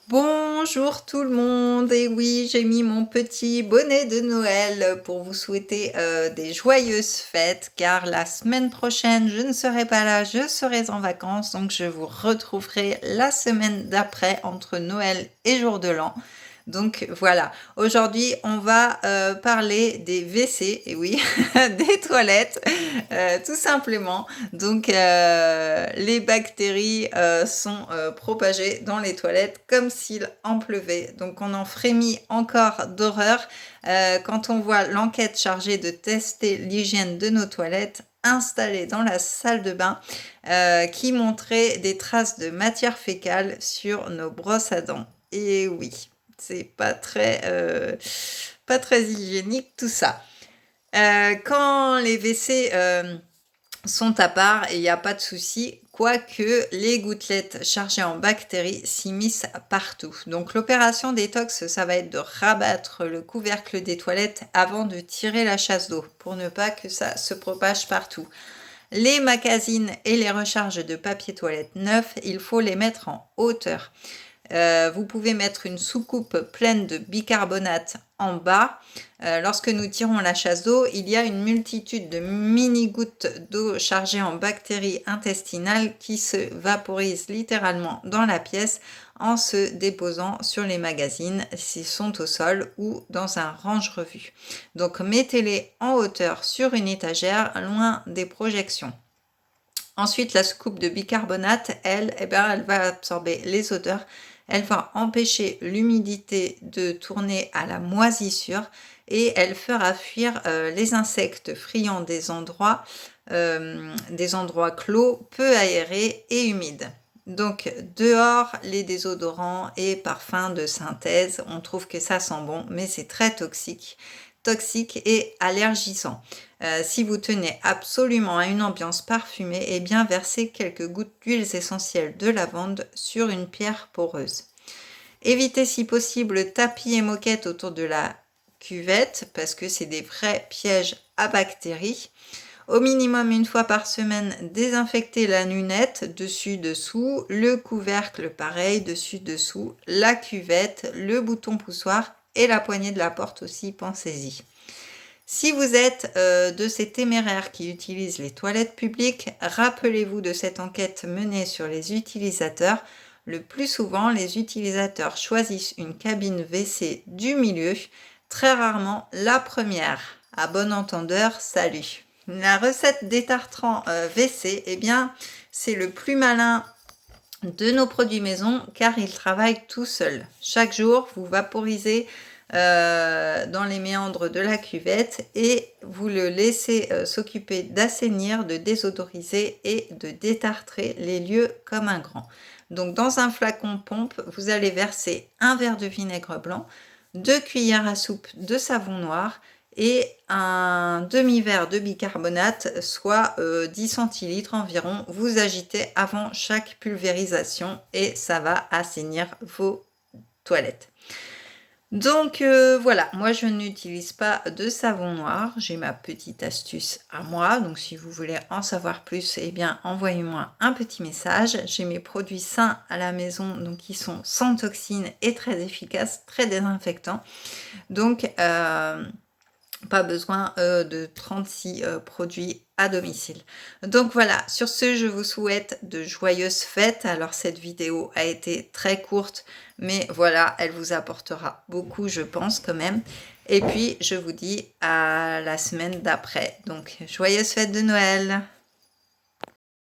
Bonjour tout le monde, et oui, j'ai mis mon petit bonnet de Noël pour vous souhaiter des joyeuses fêtes, car la semaine prochaine, je ne serai pas là, je serai en vacances, donc je vous retrouverai la semaine d'après entre Noël et Jour de l'An. Donc voilà, aujourd'hui on va parler des WC, et oui, des toilettes, tout simplement. Donc les bactéries sont propagées dans les toilettes comme s'il en pleuvait. Donc on en frémit encore d'horreur quand on voit l'enquête chargée de tester l'hygiène de nos toilettes installée dans la salle de bain qui montrait des traces de matière fécale sur nos brosses à dents. Et oui, c'est pas très hygiénique tout ça. Quand les WC sont à part et il n'y a pas de souci, quoique les gouttelettes chargées en bactéries s'immiscent partout. Donc l'opération détox, ça va être de rabattre le couvercle des toilettes avant de tirer la chasse d'eau pour ne pas que ça se propage partout. Les magazines et les recharges de papier toilette neuf, il faut les mettre en hauteur. Vous pouvez mettre une soucoupe pleine de bicarbonate en bas. Lorsque nous tirons la chasse d'eau, il y a une multitude de mini-gouttes d'eau chargées en bactéries intestinales qui se vaporisent littéralement dans la pièce en se déposant sur les magazines s'ils sont au sol ou dans un range-revue. Donc mettez-les en hauteur sur une étagère, loin des projections. Ensuite, la soucoupe de bicarbonate, elle va absorber les odeurs. Elle va empêcher l'humidité de tourner à la moisissure et elle fera fuir les insectes friands des endroits clos, peu aérés et humides. Donc dehors, les désodorants et parfums de synthèse, on trouve que ça sent bon, mais c'est très toxique et allergisant. Si vous tenez absolument à une ambiance parfumée, eh bien versez quelques gouttes d'huiles essentielles de lavande sur une pierre poreuse. Évitez si possible le tapis et moquette autour de la cuvette parce que c'est des vrais pièges à bactéries. Au minimum une fois par semaine, désinfectez la lunette dessus-dessous, le couvercle pareil dessus-dessous, la cuvette, le bouton poussoir et la poignée de la porte aussi, pensez-y. Si vous êtes de ces téméraires qui utilisent les toilettes publiques, rappelez-vous de cette enquête menée sur les utilisateurs. Le plus souvent, les utilisateurs choisissent une cabine WC du milieu, très rarement la première. À bon entendeur, salut. La recette détartrant WC, eh bien, c'est le plus malin de nos produits maison car il travaille tout seul. Chaque jour, vous vaporisez dans les méandres de la cuvette et vous le laissez s'occuper d'assainir, de désodoriser et de détartrer les lieux comme un grand. Donc dans un flacon pompe, vous allez verser un verre de vinaigre blanc, 2 cuillères à soupe de savon noir et un demi-verre de bicarbonate, soit 10 centilitres environ. Vous agitez avant chaque pulvérisation et ça va assainir vos toilettes. Donc voilà, moi je n'utilise pas de savon noir, j'ai ma petite astuce à moi, donc si vous voulez en savoir plus, eh bien envoyez-moi un petit message. J'ai mes produits sains à la maison, donc qui sont sans toxines et très efficaces, très désinfectants. Donc pas besoin de 36 produits à domicile. Donc voilà, sur ce, je vous souhaite de joyeuses fêtes. Alors cette vidéo a été très courte, mais voilà, elle vous apportera beaucoup, je pense quand même. Et puis, je vous dis à la semaine d'après. Donc, joyeuses fêtes de Noël!